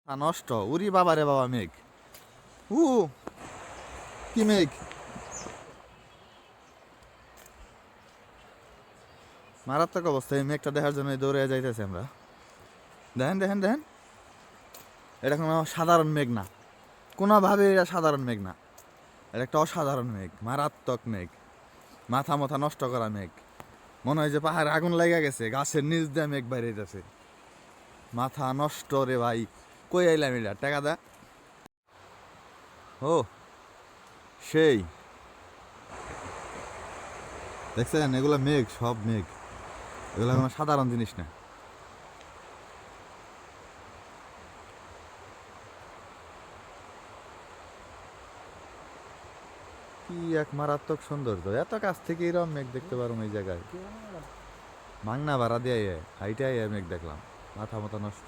নষ্ট উরি বাবা রে বাবা মেঘ। উ কি মেঘ, মারাত্মক অবস্থা। এই মেঘটা দেখার জন্য দৌড়ে যাইতেছি আমরা। দেখেন দেখেন দেখেন, এটা কোনো সাধারণ মেঘ না, কোনোভাবে এটা সাধারণ মেঘ না। এটা একটা অসাধারণ মেঘ, মারাত্মক মেঘ, মাথা মাথা নষ্ট করা মেঘ। মনে হয় যে পাহাড়ে আগুন লেগে গেছে, গাছের নিচ দিয়ে মেঘ বাইরে যাচ্ছে। মাথা নষ্ট রে ভাই, কই আইলাম এটা, টাকা দা। ও সেই দেখছেন, এগুলো মেঘ, সব মেঘ, এগুলো কোনো সাধারণ জিনিস না। কি এক মারাত্মক সৌন্দর্য, এত কাছ থেকে এরকম মেঘ দেখতে পারো এই জায়গায়। মাংনা ভাড়া দিয়ে হাইটে মেঘ দেখলাম, মাথা মাথা নষ্ট।